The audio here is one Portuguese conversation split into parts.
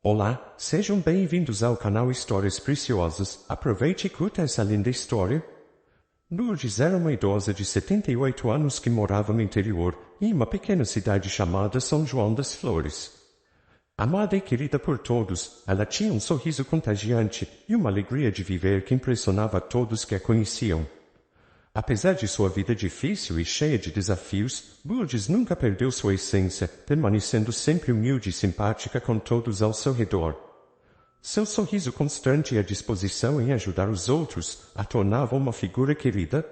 Olá, sejam bem-vindos ao canal Histórias Preciosas. Aproveite e curta essa linda história. Lourdes era uma idosa de 78 anos que morava no interior, em uma pequena cidade chamada São João das Flores. Amada e querida por todos, ela tinha um sorriso contagiante e uma alegria de viver que impressionava a todos que a conheciam. Apesar de sua vida difícil e cheia de desafios, Lourdes nunca perdeu sua essência, permanecendo sempre humilde e simpática com todos ao seu redor. Seu sorriso constante e a disposição em ajudar os outros a tornavam uma figura querida.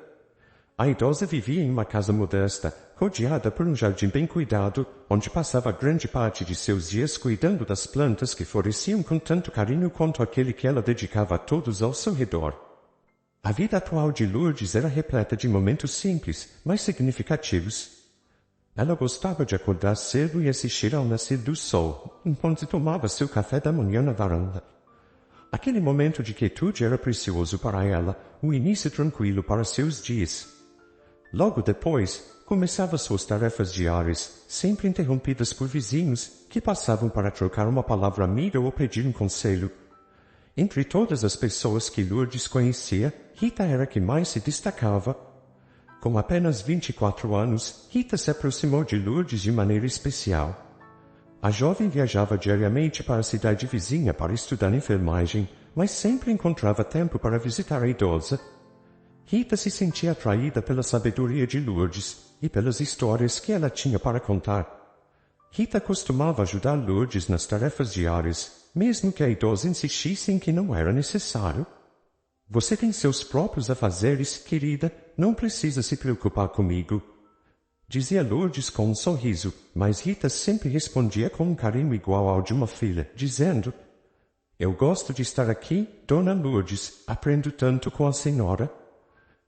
A idosa vivia em uma casa modesta, rodeada por um jardim bem cuidado, onde passava grande parte de seus dias cuidando das plantas que floresciam com tanto carinho quanto aquele que ela dedicava a todos ao seu redor. A vida atual de Lourdes era repleta de momentos simples, mas significativos. Ela gostava de acordar cedo e assistir ao nascer do sol, enquanto tomava seu café da manhã na varanda. Aquele momento de quietude era precioso para ela, um início tranquilo para seus dias. Logo depois, começava suas tarefas diárias, sempre interrompidas por vizinhos, que passavam para trocar uma palavra amiga ou pedir um conselho. Entre todas as pessoas que Lourdes conhecia, Rita era a que mais se destacava. Com apenas 24 anos, Rita se aproximou de Lourdes de maneira especial. A jovem viajava diariamente para a cidade vizinha para estudar enfermagem, mas sempre encontrava tempo para visitar a idosa. Rita se sentia atraída pela sabedoria de Lourdes e pelas histórias que ela tinha para contar. Rita costumava ajudar Lourdes nas tarefas diárias, mesmo que a idosa insistisse em que não era necessário. Você tem seus próprios afazeres, querida, não precisa se preocupar comigo, dizia Lourdes com um sorriso, mas Rita sempre respondia com um carinho igual ao de uma filha, dizendo: Eu gosto de estar aqui, Dona Lourdes, aprendo tanto com a senhora.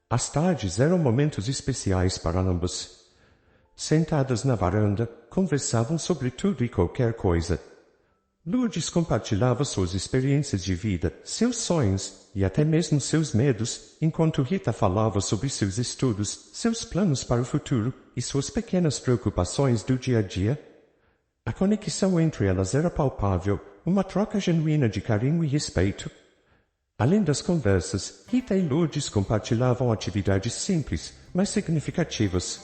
As tardes eram momentos especiais para ambas. Sentadas na varanda, conversavam sobre tudo e qualquer coisa. Lourdes compartilhava suas experiências de vida, seus sonhos e até mesmo seus medos, enquanto Rita falava sobre seus estudos, seus planos para o futuro e suas pequenas preocupações do dia a dia. A conexão entre elas era palpável, uma troca genuína de carinho e respeito. Além das conversas, Rita e Lourdes compartilhavam atividades simples, mas significativas.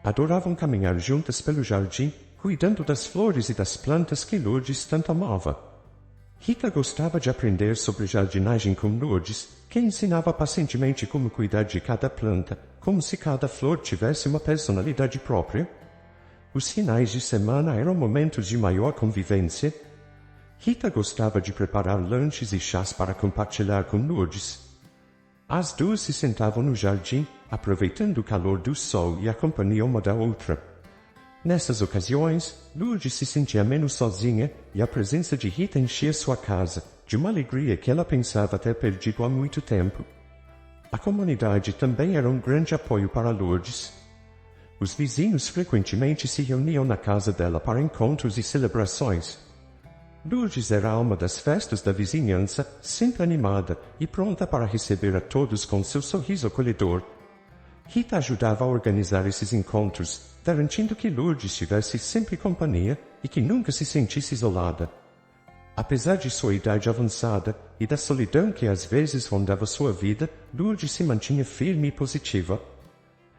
Adoravam caminhar juntas pelo jardim, cuidando das flores e das plantas que Lourdes tanto amava. Rita gostava de aprender sobre jardinagem com Lourdes, que ensinava pacientemente como cuidar de cada planta, como se cada flor tivesse uma personalidade própria. Os finais de semana eram momentos de maior convivência. Rita gostava de preparar lanches e chás para compartilhar com Lourdes. As duas se sentavam no jardim, aproveitando o calor do sol e a companhia uma da outra. Nessas ocasiões, Lourdes se sentia menos sozinha e a presença de Rita enchia sua casa, de uma alegria que ela pensava ter perdido há muito tempo. A comunidade também era um grande apoio para Lourdes. Os vizinhos frequentemente se reuniam na casa dela para encontros e celebrações. Lourdes era a alma das festas da vizinhança, sempre animada e pronta para receber a todos com seu sorriso acolhedor. Rita ajudava a organizar esses encontros, garantindo que Lourdes tivesse sempre companhia e que nunca se sentisse isolada. Apesar de sua idade avançada e da solidão que às vezes rondava sua vida, Lourdes se mantinha firme e positiva.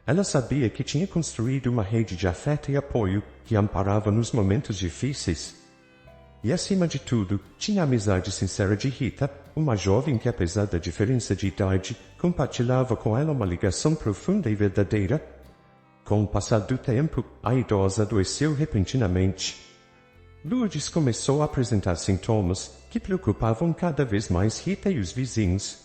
Ela sabia que tinha construído uma rede de afeto e apoio que a amparava nos momentos difíceis. E, acima de tudo, tinha a amizade sincera de Rita, uma jovem que, apesar da diferença de idade, compartilhava com ela uma ligação profunda e verdadeira. Com o passar do tempo, a idosa adoeceu repentinamente. Lourdes começou a apresentar sintomas que preocupavam cada vez mais Rita e os vizinhos.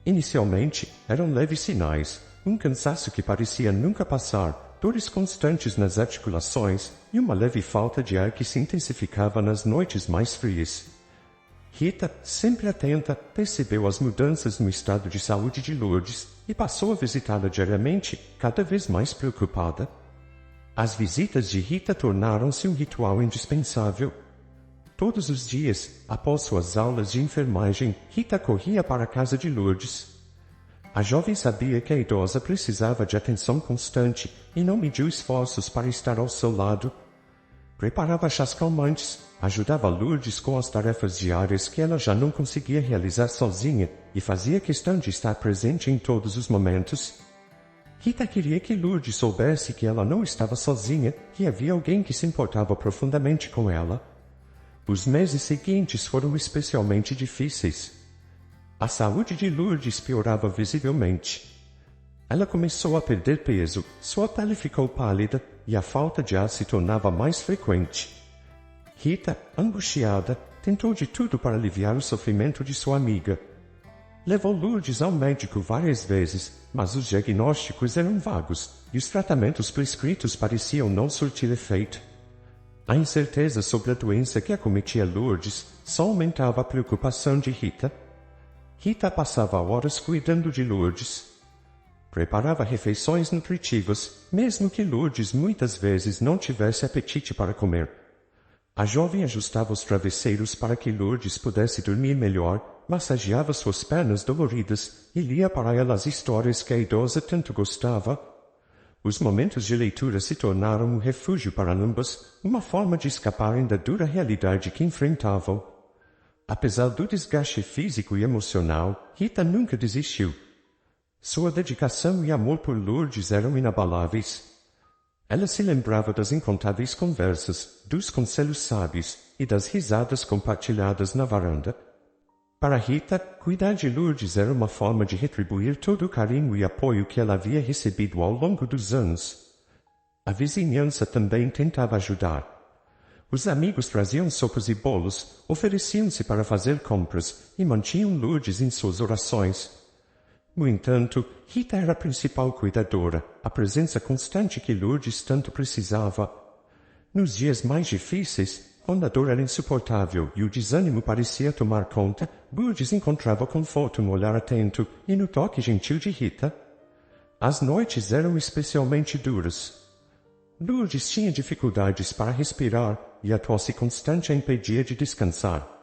Inicialmente, eram leves sinais, um cansaço que parecia nunca passar, dores constantes nas articulações e uma leve falta de ar que se intensificava nas noites mais frias. Rita, sempre atenta, percebeu as mudanças no estado de saúde de Lourdes e passou a visitá-la diariamente, cada vez mais preocupada. As visitas de Rita tornaram-se um ritual indispensável. Todos os dias, após suas aulas de enfermagem, Rita corria para a casa de Lourdes. A jovem sabia que a idosa precisava de atenção constante e não mediu esforços para estar ao seu lado. Preparava chás calmantes, ajudava Lourdes com as tarefas diárias que ela já não conseguia realizar sozinha e fazia questão de estar presente em todos os momentos. Rita queria que Lourdes soubesse que ela não estava sozinha, que havia alguém que se importava profundamente com ela. Os meses seguintes foram especialmente difíceis. A saúde de Lourdes piorava visivelmente. Ela começou a perder peso, sua pele ficou pálida e a falta de ar se tornava mais frequente. Rita, angustiada, tentou de tudo para aliviar o sofrimento de sua amiga. Levou Lourdes ao médico várias vezes, mas os diagnósticos eram vagos e os tratamentos prescritos pareciam não surtir efeito. A incerteza sobre a doença que acometia Lourdes só aumentava a preocupação de Rita. Rita passava horas cuidando de Lourdes. Preparava refeições nutritivas, mesmo que Lourdes muitas vezes não tivesse apetite para comer. A jovem ajustava os travesseiros para que Lourdes pudesse dormir melhor, massageava suas pernas doloridas e lia para ela as histórias que a idosa tanto gostava. Os momentos de leitura se tornaram um refúgio para ambas, uma forma de escaparem da dura realidade que enfrentavam. Apesar do desgaste físico e emocional, Rita nunca desistiu. Sua dedicação e amor por Lourdes eram inabaláveis. Ela se lembrava das incontáveis conversas, dos conselhos sábios e das risadas compartilhadas na varanda. Para Rita, cuidar de Lourdes era uma forma de retribuir todo o carinho e apoio que ela havia recebido ao longo dos anos. A vizinhança também tentava ajudar. Os amigos traziam sopas e bolos, ofereciam-se para fazer compras e mantinham Lourdes em suas orações. No entanto, Rita era a principal cuidadora, a presença constante que Lourdes tanto precisava. Nos dias mais difíceis, quando a dor era insuportável e o desânimo parecia tomar conta, Lourdes encontrava conforto no olhar atento e no toque gentil de Rita. As noites eram especialmente duras. Lourdes tinha dificuldades para respirar e a tosse constante a impedia de descansar.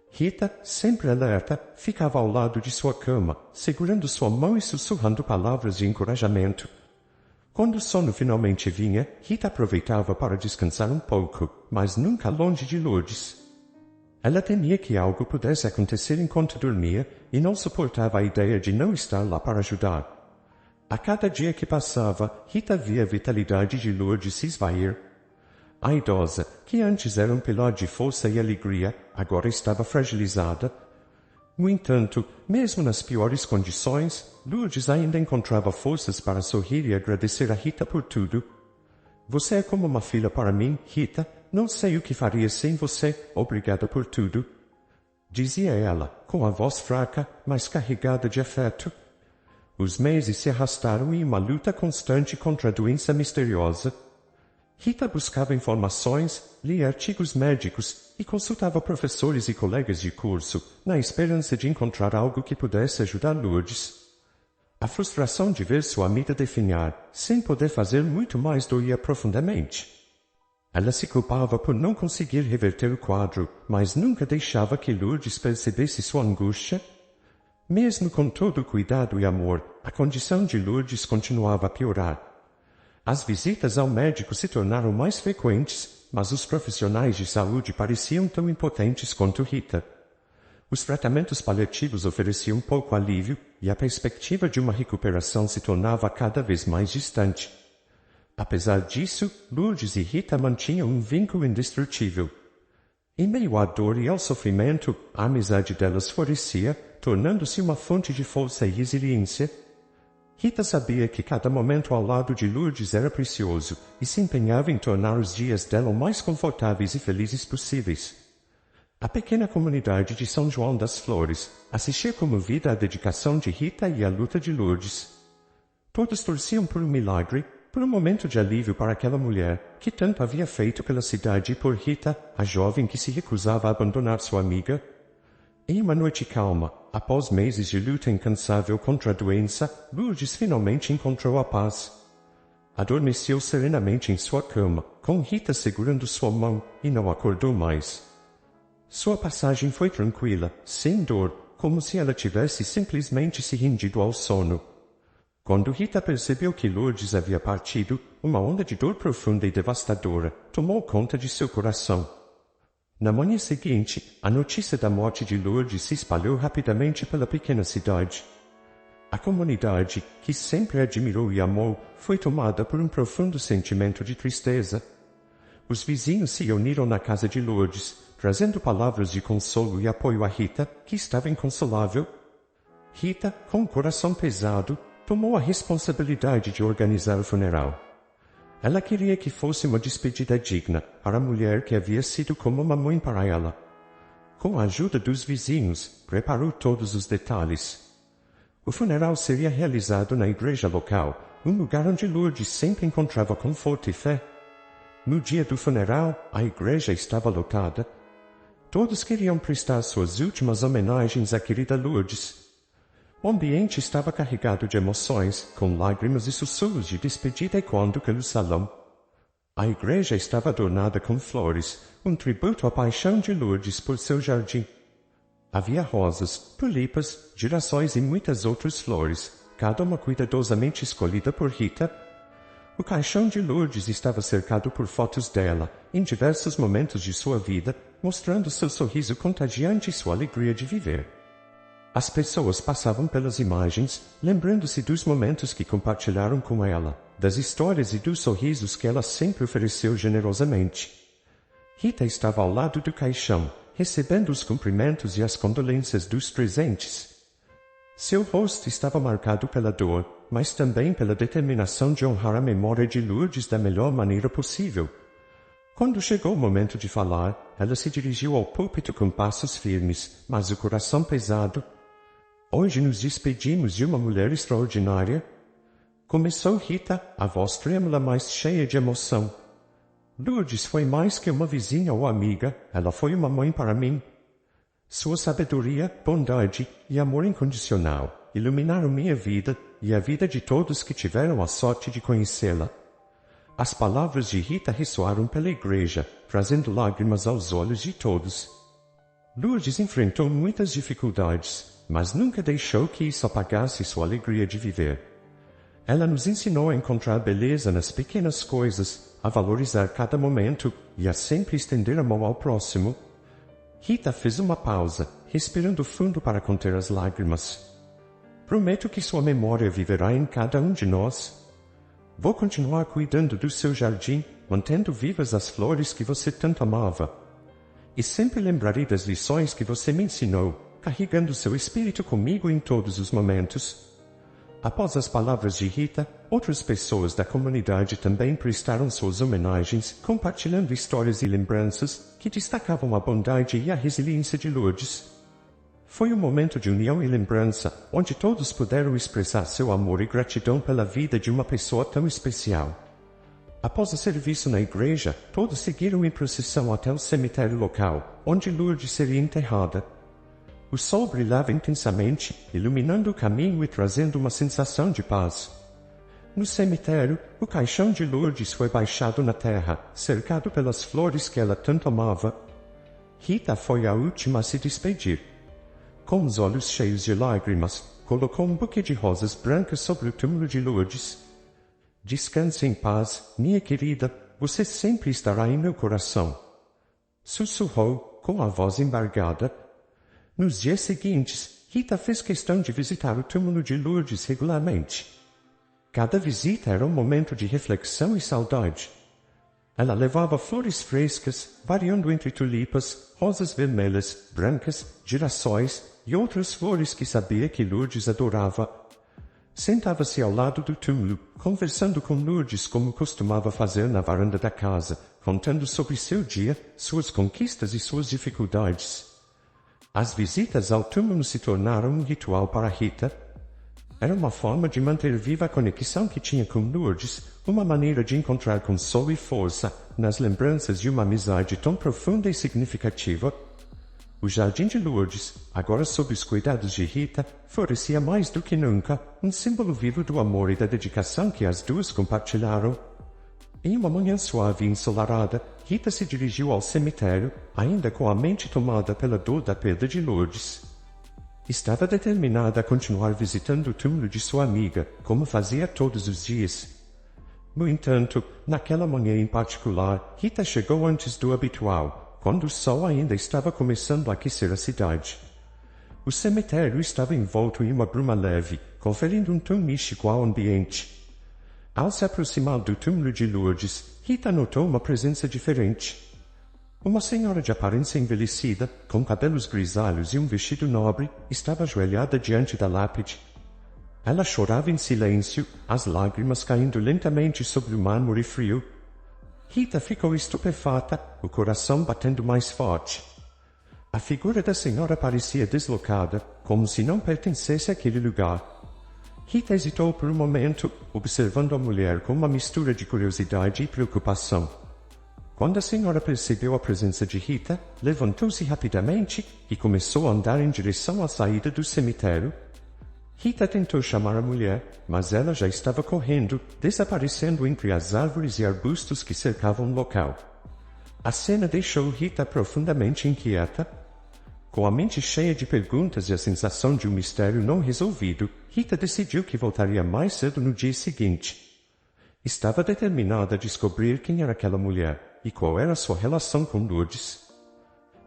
Rita, sempre alerta, ficava ao lado de sua cama, segurando sua mão e sussurrando palavras de encorajamento. Quando o sono finalmente vinha, Rita aproveitava para descansar um pouco, mas nunca longe de Lourdes. Ela temia que algo pudesse acontecer enquanto dormia e não suportava a ideia de não estar lá para ajudar. A cada dia que passava, Rita via a vitalidade de Lourdes se esvair. A idosa, que antes era um pilar de força e alegria, agora estava fragilizada. No entanto, mesmo nas piores condições, Lourdes ainda encontrava forças para sorrir e agradecer a Rita por tudo. Você é como uma filha para mim, Rita. Não sei o que faria sem você. Obrigada por tudo. Dizia ela, com a voz fraca, mas carregada de afeto. Os meses se arrastaram em uma luta constante contra a doença misteriosa. Rita buscava informações, lia artigos médicos e consultava professores e colegas de curso, na esperança de encontrar algo que pudesse ajudar Lourdes. A frustração de ver sua amiga definhar, sem poder fazer muito mais, doía profundamente. Ela se culpava por não conseguir reverter o quadro, mas nunca deixava que Lourdes percebesse sua angústia. Mesmo com todo o cuidado e amor, a condição de Lourdes continuava a piorar. As visitas ao médico se tornaram mais frequentes, mas os profissionais de saúde pareciam tão impotentes quanto Rita. Os tratamentos paliativos ofereciam pouco alívio e a perspectiva de uma recuperação se tornava cada vez mais distante. Apesar disso, Lourdes e Rita mantinham um vínculo indestrutível. Em meio à dor e ao sofrimento, a amizade delas florescia, tornando-se uma fonte de força e resiliência. Rita sabia que cada momento ao lado de Lourdes era precioso e se empenhava em tornar os dias dela o mais confortáveis e felizes possíveis. A pequena comunidade de São João das Flores assistia comovida à dedicação de Rita e à luta de Lourdes. Todos torciam por um milagre, por um momento de alívio para aquela mulher que tanto havia feito pela cidade e por Rita, a jovem que se recusava a abandonar sua amiga. Em uma noite calma, após meses de luta incansável contra a doença, Lourdes finalmente encontrou a paz. Adormeceu serenamente em sua cama, com Rita segurando sua mão, e não acordou mais. Sua passagem foi tranquila, sem dor, como se ela tivesse simplesmente se rendido ao sono. Quando Rita percebeu que Lourdes havia partido, uma onda de dor profunda e devastadora tomou conta de seu coração. Na manhã seguinte, a notícia da morte de Lourdes se espalhou rapidamente pela pequena cidade. A comunidade, que sempre a admirou e amou, foi tomada por um profundo sentimento de tristeza. Os vizinhos se uniram na casa de Lourdes, trazendo palavras de consolo e apoio a Rita, que estava inconsolável. Rita, com o coração pesado, tomou a responsabilidade de organizar o funeral. Ela queria que fosse uma despedida digna para a mulher que havia sido como uma mãe para ela. Com a ajuda dos vizinhos, preparou todos os detalhes. O funeral seria realizado na igreja local, um lugar onde Lourdes sempre encontrava conforto e fé. No dia do funeral, a igreja estava lotada. Todos queriam prestar suas últimas homenagens à querida Lourdes. O ambiente estava carregado de emoções, com lágrimas e sussurros de despedida ecoando pelo salão. A igreja estava adornada com flores, um tributo à paixão de Lourdes por seu jardim. Havia rosas, tulipas, girassóis e muitas outras flores, cada uma cuidadosamente escolhida por Rita. O caixão de Lourdes estava cercado por fotos dela, em diversos momentos de sua vida, mostrando seu sorriso contagiante e sua alegria de viver. As pessoas passavam pelas imagens, lembrando-se dos momentos que compartilharam com ela, das histórias e dos sorrisos que ela sempre ofereceu generosamente. Rita estava ao lado do caixão, recebendo os cumprimentos e as condolências dos presentes. Seu rosto estava marcado pela dor, mas também pela determinação de honrar a memória de Lourdes da melhor maneira possível. Quando chegou o momento de falar, ela se dirigiu ao púlpito com passos firmes, mas o coração pesado. Hoje nos despedimos de uma mulher extraordinária. Começou Rita, a voz trêmula mas cheia de emoção. Lourdes foi mais que uma vizinha ou amiga, ela foi uma mãe para mim. Sua sabedoria, bondade e amor incondicional iluminaram minha vida e a vida de todos que tiveram a sorte de conhecê-la. As palavras de Rita ressoaram pela igreja, trazendo lágrimas aos olhos de todos. Lourdes enfrentou muitas dificuldades, mas nunca deixou que isso apagasse sua alegria de viver. Ela nos ensinou a encontrar beleza nas pequenas coisas, a valorizar cada momento e a sempre estender a mão ao próximo. Rita fez uma pausa, respirando fundo para conter as lágrimas. Prometo que sua memória viverá em cada um de nós. Vou continuar cuidando do seu jardim, mantendo vivas as flores que você tanto amava. E sempre lembrarei das lições que você me ensinou, carregando seu espírito comigo em todos os momentos. Após as palavras de Rita, outras pessoas da comunidade também prestaram suas homenagens, compartilhando histórias e lembranças que destacavam a bondade e a resiliência de Lourdes. Foi um momento de união e lembrança, onde todos puderam expressar seu amor e gratidão pela vida de uma pessoa tão especial. Após o serviço na igreja, todos seguiram em procissão até o cemitério local, onde Lourdes seria enterrada. O sol brilhava intensamente, iluminando o caminho e trazendo uma sensação de paz. No cemitério, o caixão de Lourdes foi baixado na terra, cercado pelas flores que ela tanto amava. Rita foi a última a se despedir. Com os olhos cheios de lágrimas, colocou um buquê de rosas brancas sobre o túmulo de Lourdes. Descanse em paz, minha querida, você sempre estará em meu coração. Sussurrou, com a voz embargada. Nos dias seguintes, Rita fez questão de visitar o túmulo de Lourdes regularmente. Cada visita era um momento de reflexão e saudade. Ela levava flores frescas, variando entre tulipas, rosas vermelhas, brancas, girassóis e outras flores que sabia que Lourdes adorava. Sentava-se ao lado do túmulo, conversando com Lourdes como costumava fazer na varanda da casa, contando sobre seu dia, suas conquistas e suas dificuldades. As visitas ao túmulo se tornaram um ritual para Rita. Era uma forma de manter viva a conexão que tinha com Lourdes, uma maneira de encontrar consolo e força nas lembranças de uma amizade tão profunda e significativa. O jardim de Lourdes, agora sob os cuidados de Rita, florescia mais do que nunca, um símbolo vivo do amor e da dedicação que as duas compartilharam. Em uma manhã suave e ensolarada, Rita se dirigiu ao cemitério, ainda com a mente tomada pela dor da perda de Lourdes. Estava determinada a continuar visitando o túmulo de sua amiga, como fazia todos os dias. No entanto, naquela manhã em particular, Rita chegou antes do habitual, quando o sol ainda estava começando a aquecer a cidade. O cemitério estava envolto em uma bruma leve, conferindo um tom místico ao ambiente. Ao se aproximar do túmulo de Lourdes, Rita notou uma presença diferente. Uma senhora de aparência envelhecida, com cabelos grisalhos e um vestido nobre, estava ajoelhada diante da lápide. Ela chorava em silêncio, as lágrimas caindo lentamente sobre o mármore frio. Rita ficou estupefata, o coração batendo mais forte. A figura da senhora parecia deslocada, como se não pertencesse àquele lugar. Rita hesitou por um momento, observando a mulher com uma mistura de curiosidade e preocupação. Quando a senhora percebeu a presença de Rita, levantou-se rapidamente e começou a andar em direção à saída do cemitério. Rita tentou chamar a mulher, mas ela já estava correndo, desaparecendo entre as árvores e arbustos que cercavam o local. A cena deixou Rita profundamente inquieta. Com a mente cheia de perguntas e a sensação de um mistério não resolvido, Rita decidiu que voltaria mais cedo no dia seguinte. Estava determinada a descobrir quem era aquela mulher e qual era sua relação com Lourdes.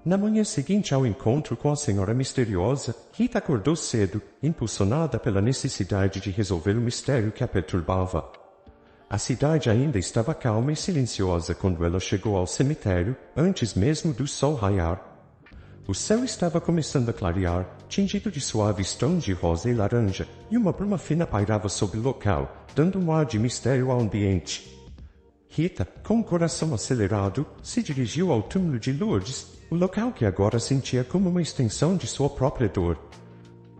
Na manhã seguinte ao encontro com a senhora misteriosa, Rita acordou cedo, impulsionada pela necessidade de resolver o mistério que a perturbava. A cidade ainda estava calma e silenciosa quando ela chegou ao cemitério, antes mesmo do sol raiar. O céu estava começando a clarear, tingido de suaves tons de rosa e laranja, e uma bruma fina pairava sobre o local, dando um ar de mistério ao ambiente. Rita, com o coração acelerado, se dirigiu ao túmulo de Lourdes, o local que agora sentia como uma extensão de sua própria dor.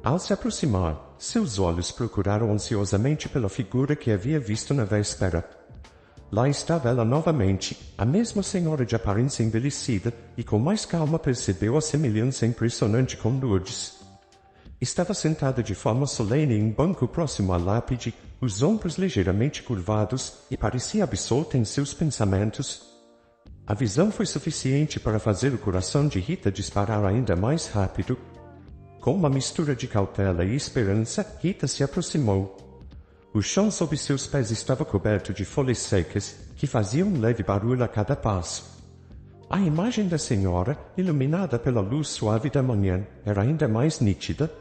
Ao se aproximar, seus olhos procuraram ansiosamente pela figura que havia visto na véspera. Lá estava ela novamente, a mesma senhora de aparência envelhecida, e com mais calma percebeu a semelhança impressionante com Lourdes. Estava sentada de forma solene em um banco próximo à lápide, os ombros ligeiramente curvados, e parecia absorta em seus pensamentos. A visão foi suficiente para fazer o coração de Rita disparar ainda mais rápido. Com uma mistura de cautela e esperança, Rita se aproximou. O chão sob seus pés estava coberto de folhas secas, que faziam um leve barulho a cada passo. A imagem da senhora, iluminada pela luz suave da manhã, era ainda mais nítida.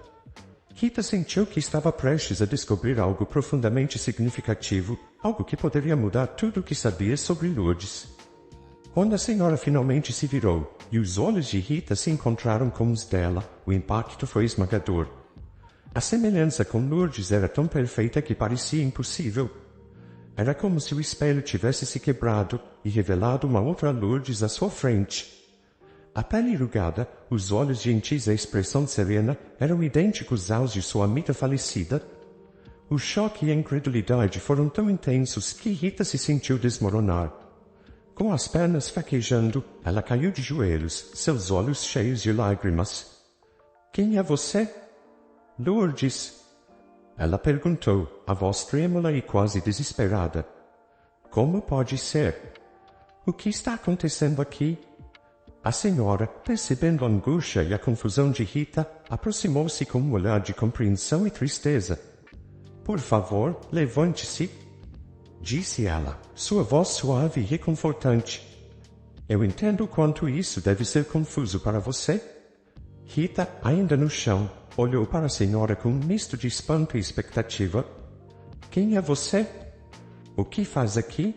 Rita sentiu que estava prestes a descobrir algo profundamente significativo, algo que poderia mudar tudo o que sabia sobre Lourdes. Quando a senhora finalmente se virou, e os olhos de Rita se encontraram com os dela, o impacto foi esmagador. A semelhança com Lourdes era tão perfeita que parecia impossível. Era como se o espelho tivesse se quebrado e revelado uma outra Lourdes à sua frente. A pele enrugada, os olhos gentis e a expressão serena eram idênticos aos de sua amiga falecida. O choque e a incredulidade foram tão intensos que Rita se sentiu desmoronar. Com as pernas fraquejando, ela caiu de joelhos, seus olhos cheios de lágrimas. — Quem é você? — Lourdes. Ela perguntou, a voz trêmula e quase desesperada. — Como pode ser? O que está acontecendo aqui? A senhora, percebendo a angústia e a confusão de Rita, aproximou-se com um olhar de compreensão e tristeza. — Por favor, levante-se, disse ela, sua voz suave e reconfortante. Eu entendo quanto isso deve ser confuso para você. Rita, ainda no chão, olhou para a senhora com um misto de espanto e expectativa. Quem é você? O que faz aqui?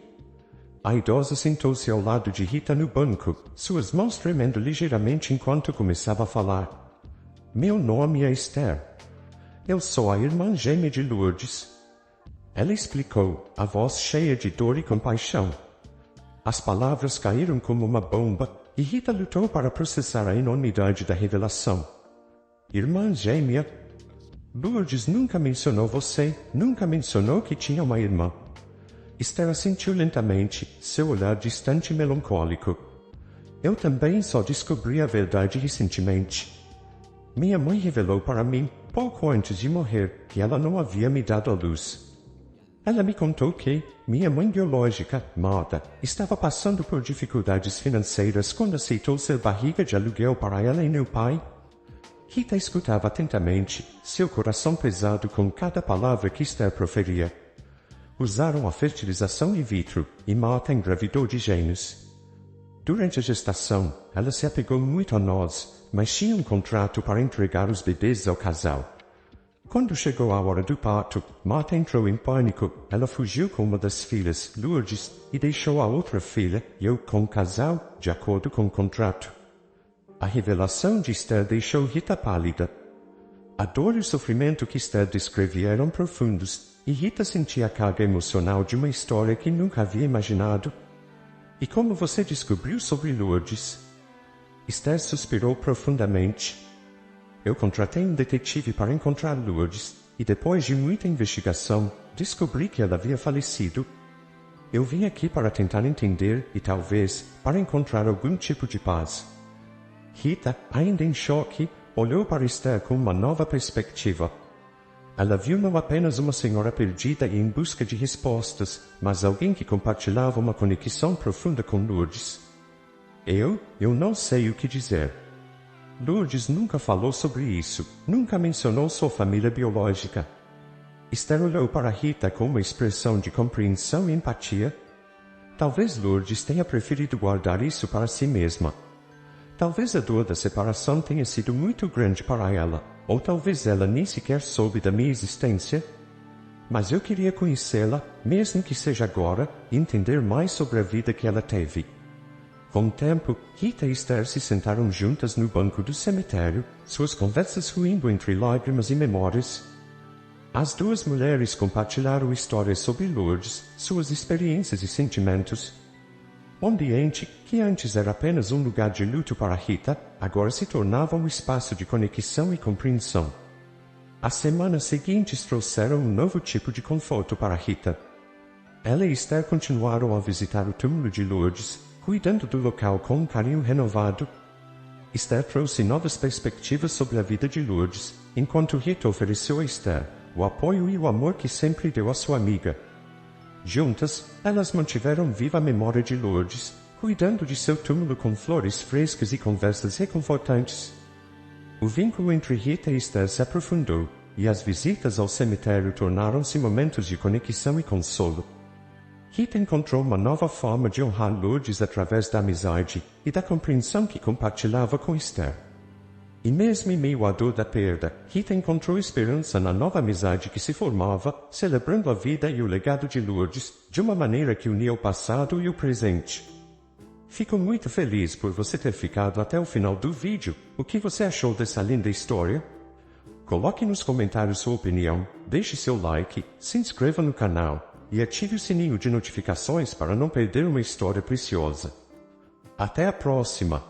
A idosa sentou-se ao lado de Rita no banco, suas mãos tremendo ligeiramente enquanto começava a falar. Meu nome é Esther. Eu sou a irmã gêmea de Lourdes. Ela explicou, a voz cheia de dor e compaixão. As palavras caíram como uma bomba, e Rita lutou para processar a enormidade da revelação. Irmã gêmea? Lourdes nunca mencionou você, nunca mencionou que tinha uma irmã. Esther assentiu lentamente, seu olhar distante e melancólico. Eu também só descobri a verdade recentemente. Minha mãe revelou para mim, pouco antes de morrer, que ela não havia me dado à luz. Ela me contou que minha mãe biológica, Marta, estava passando por dificuldades financeiras quando aceitou ser barriga de aluguel para ela e meu pai. Rita escutava atentamente, seu coração pesado com cada palavra que Esther proferia. Usaram a fertilização in vitro, e Martha engravidou de gêmeos. Durante a gestação, ela se apegou muito a nós, mas tinha um contrato para entregar os bebês ao casal. Quando chegou a hora do parto, Martha entrou em pânico. Ela fugiu com uma das filhas, Lourdes, e deixou a outra filha, eu, com o casal, de acordo com o contrato. A revelação de Esther deixou Rita pálida. A dor e o sofrimento que Esther descrevia eram profundos, e Rita sentia a carga emocional de uma história que nunca havia imaginado. E como você descobriu sobre Lourdes? Esther suspirou profundamente. Eu contratei um detetive para encontrar Lourdes, e depois de muita investigação, descobri que ela havia falecido. Eu vim aqui para tentar entender e, talvez, para encontrar algum tipo de paz. Rita, ainda em choque, olhou para Esther com uma nova perspectiva. Ela viu não apenas uma senhora perdida e em busca de respostas, mas alguém que compartilhava uma conexão profunda com Lourdes. Eu não sei o que dizer. Lourdes nunca falou sobre isso, nunca mencionou sua família biológica. Esther olhou para Rita com uma expressão de compreensão e empatia. Talvez Lourdes tenha preferido guardar isso para si mesma. Talvez a dor da separação tenha sido muito grande para ela, ou talvez ela nem sequer soube da minha existência. Mas eu queria conhecê-la, mesmo que seja agora, e entender mais sobre a vida que ela teve. Com o tempo, Rita e Esther se sentaram juntas no banco do cemitério, suas conversas fluindo entre lágrimas e memórias. As duas mulheres compartilharam histórias sobre Lourdes, suas experiências e sentimentos. O ambiente, que antes era apenas um lugar de luto para Rita, agora se tornava um espaço de conexão e compreensão. As semanas seguintes trouxeram um novo tipo de conforto para Rita. Ela e Esther continuaram a visitar o túmulo de Lourdes, cuidando do local com um carinho renovado. Esther trouxe novas perspectivas sobre a vida de Lourdes, enquanto Rita ofereceu a Esther o apoio e o amor que sempre deu à sua amiga. Juntas, elas mantiveram viva a memória de Lourdes, cuidando de seu túmulo com flores frescas e conversas reconfortantes. O vínculo entre Rita e Esther se aprofundou, e as visitas ao cemitério tornaram-se momentos de conexão e consolo. Rita encontrou uma nova forma de honrar Lourdes através da amizade e da compreensão que compartilhava com Esther. E mesmo em meio à dor da perda, Rita encontrou esperança na nova amizade que se formava, celebrando a vida e o legado de Lourdes, de uma maneira que unia o passado e o presente. Fico muito feliz por você ter ficado até o final do vídeo. O que você achou dessa linda história? Coloque nos comentários sua opinião, deixe seu like, se inscreva no canal e ative o sininho de notificações para não perder uma história preciosa. Até a próxima!